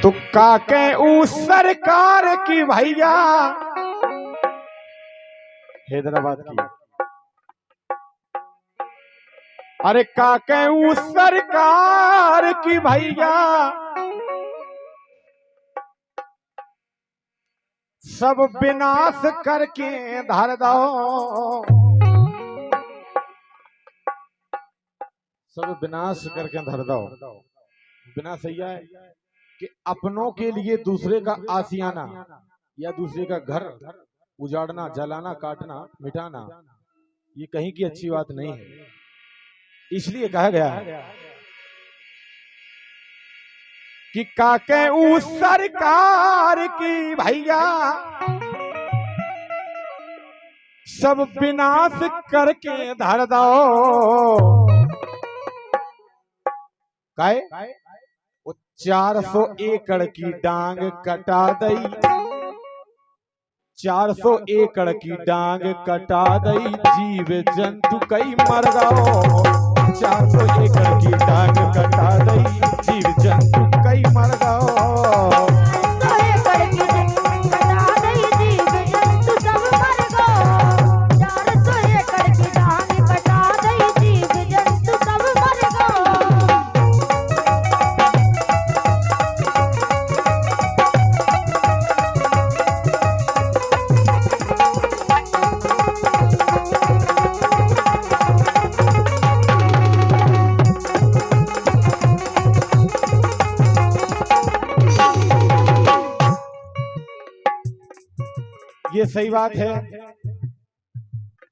तो काके उस सरकार की भैया हैदराबाद की, अरे काके उस सरकार की भैया सब विनाश करके धर दो, सब विनाश करके धर दो। विनाश है कि अपनों के लिए दूसरे का आशियाना या दूसरे का घर उजाड़ना, जलाना, काटना, मिटाना, ये कहीं की अच्छी बात नहीं है। इसलिए कहा गया है कि काके उस सरकार की भैया सब विनाश करके धर दो। काय वो 400 एकड़ की डांग कटा दई, 400 एकड़ की डांग कटा दई, जीव जंतु कई मर गओ। 400 एकड़ की डांग कटा दई, जीव जंतु कई मर गओ। ये सही बात है,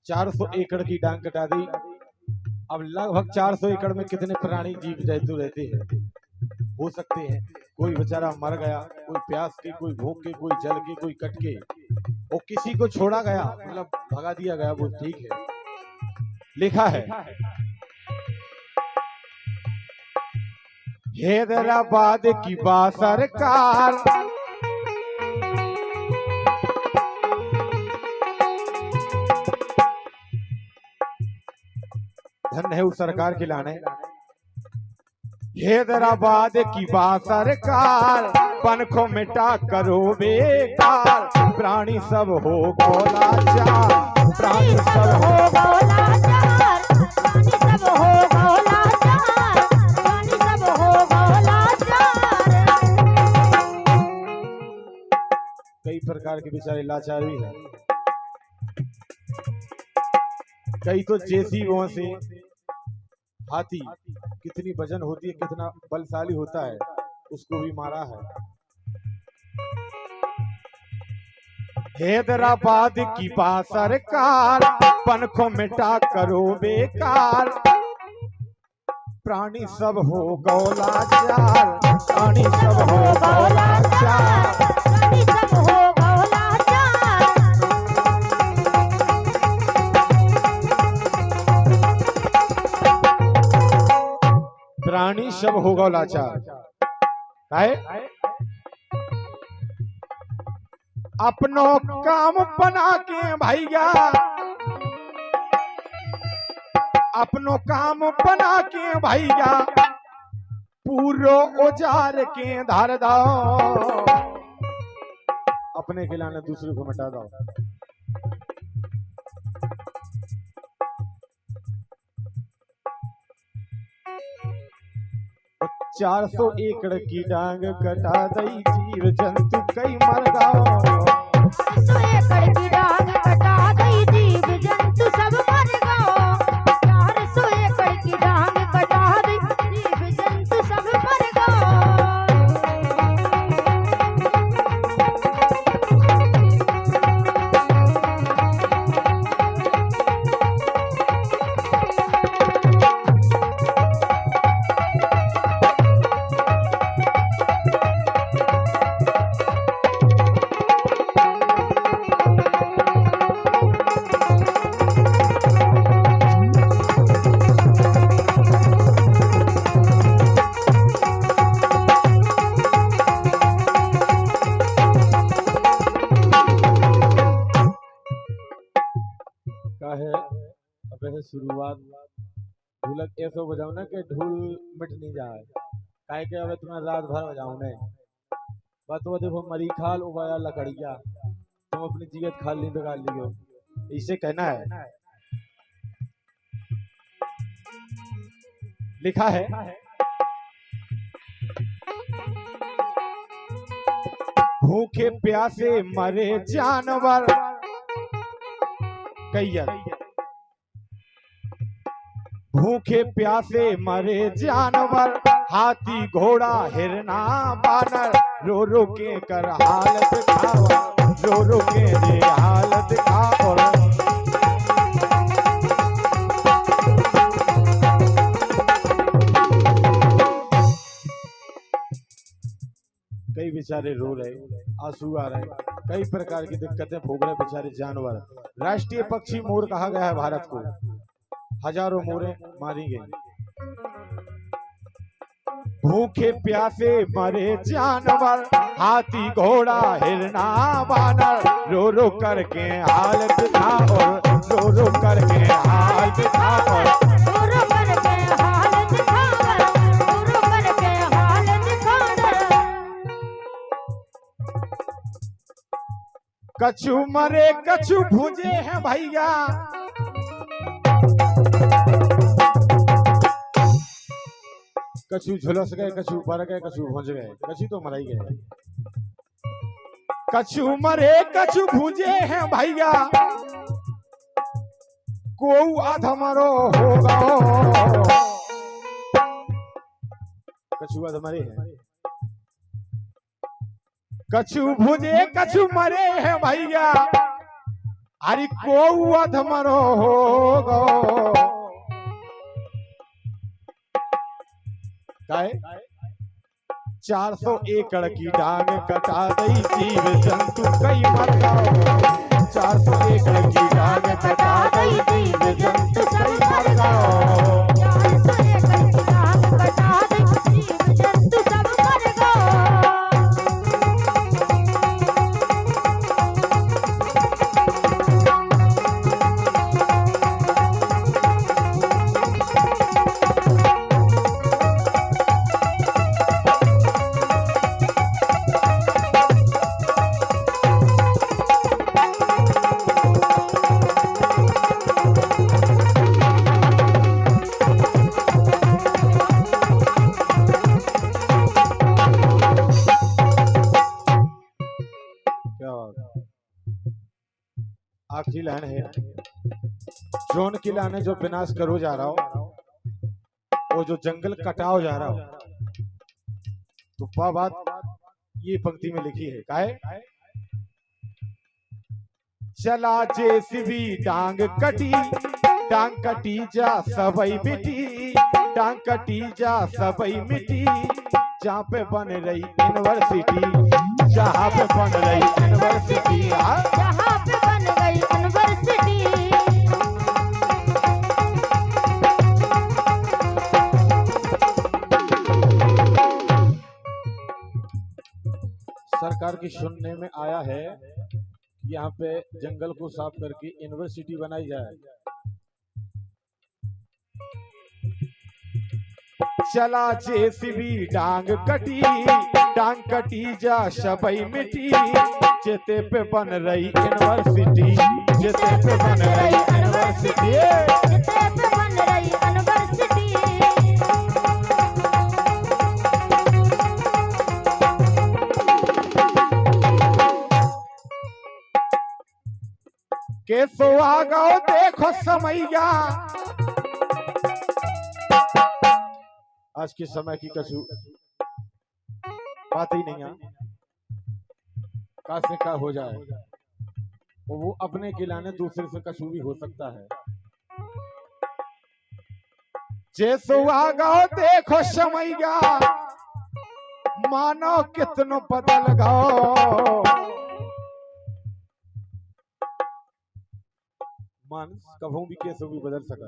400 एकड़ की डांग कटा दी। अब लगभग 400 एकड़ में कितने प्राणी जीव जंतु रहते हैं? हो सकते हैं कोई बेचारा मर गया, कोई प्यास के, कोई भूख के, कोई जल के, कोई कट के, और किसी को छोड़ा गया, मतलब भगा दिया गया, वो ठीक है। लिखा है हैदराबाद की बा सरकार, धन्य है उस सरकार की लाने। हैदराबाद की बा सरकार, पनखों मिटा करो बेकार, प्राणी सब हो गोलाचार, प्राणी सब हो गोलाचार, प्राणी सब हो गोलाचार, प्राणी सब हो गोलाचार। कई प्रकार के बेचारे लाचार भी हैं। कई तो जेसीबों से, हाथी कितनी वजन होती है, कितना बलशाली होता है, उसको भी मारा है। हैदराबाद की बा सरकार, पनखों मिटा करो बेकार, प्राणी सब हो गोलाचार, प्राणी सब हो गोलाचार, प्राणी सब हो गोलाचार। प्राणी सब हो गोलाचार काहे? अपनों काम बना के भैया, अपनों काम बना के भैया, पूरो औजार के धार दो। अपने खिलाने दूसरे को मिटा दो। 400 एकड़ की डांग कटा दई, जीव जंतु कई मर गओ। 400 एकड़ की डांग कटा दई, जीव जंतु सब मर गओ। 400 एकड़ की डांग कटा दई, जीव जंतु सब मर गओ। बजाओ ना कि ढोल मिट नहीं जाए, काहे के अब तुम्हें रात भर बजाऊ ने बस वो देखो मरी खाल उबाया लकड़िया, तुम अपनी जीत खाल नहीं बिगाड़ लियो, इसे कहना है। लिखा है भूखे प्यासे मरे जानवर कैयर, भूखे प्यासे मरे जानवर, हाथी घोड़ा हिरना बानर, रो रो के कर हाल दिखावा, रो रो के रे हाल दिखाओ। कई बेचारे रो रहे, आंसू आ रहे, कई प्रकार की दिक्कतें भोग रहे बेचारे जानवर। राष्ट्रीय पक्षी मोर कहा गया है भारत को, हजारों मोरें मारी गई। भूखे प्यासे मरे जानवर, हाथी घोड़ा हिरना बानर, रो रो करके हाल दिखाओ, रो रो करके हाल दिखाओ, रो रो करके हाल दिखाओ, रो रो करके हाल दिखाओ। कछु मरे कछु भूजे हैं भैया, कछु झुलस गए, कछु बर गए, कछु भुंज गए, कछु तो मराई गए। कछु मरे कछु भूजे हैं भैया, को अधमरो होगा, कछु अधमरे हैं, कछु भूजे कछु मरे हैं भैया, अरे को अधमरो होगा। 400 एकड़ की डांग कटा दई, जीव जंतु कई मर गए, 400 एकड़ की डांग कटा दई, जीव जंतु कई मर गए, 400 एकड़ की डांग कटा दई, जीव जंतु सब मर गए। आखिरी लाइन है, जोन की लाइन है, जो विनाश करो जा रहा हो, वो जो जंगल कटाओ जा रहा हो, तो वह बात ये पंक्ति में लिखी है, काहे चला जेसीबी डांग कटी जा सबई मिटी, डांग कटी जा सबई मिटी, जहाँ पे बन रही यूनिवर्सिटी, जहाँ पे बन रही यूनिवर्सिटी, जहाँ पे बन गई यूनिवर्सिटी। सरकार की सुनने में आया है कि यहाँ पे जंगल को साफ करके यूनिवर्सिटी बनाई जाए। चला जेसीबी डांग कटी जा सबई मिटी, जेते पे बन रही यूनिवर्सिटी, जेते पे बन रही यूनिवर्सिटी, जेते पे बन रही यूनिवर्सिटी। कैसो आ गओ देखो समैया, आज के समय की कछु बात ही नहीं है, का से का हो जाए, वो अपने खिलाने दूसरे से कछु भी हो सकता है। जैसो आ गओ देखो समैया, मानो कितनो बदल गओ, मानस कभू भी कैसे भी बदल सकता,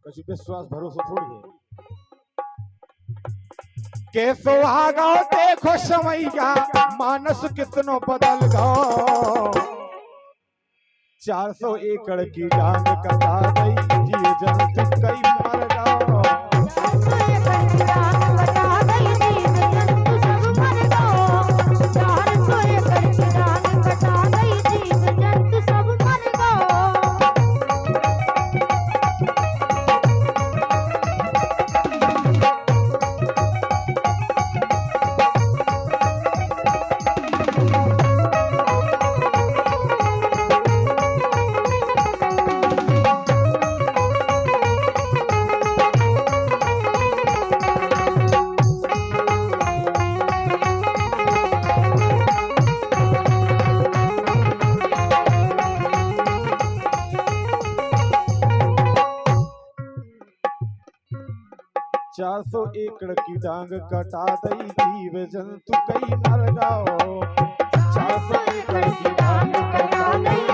कछु विश्वास भरोसा थोड़ी है। कैसो आ गओ देखो समैया, मानस कितनो बदल गओ, 400 एकड़ की डांग कटा गई, जीव जंतु कई मर गओ। 400 एकड़ की डांग कटा दई, जीव जंतु कई मर जाओ। 400 एकड़ की डांग कटा दई,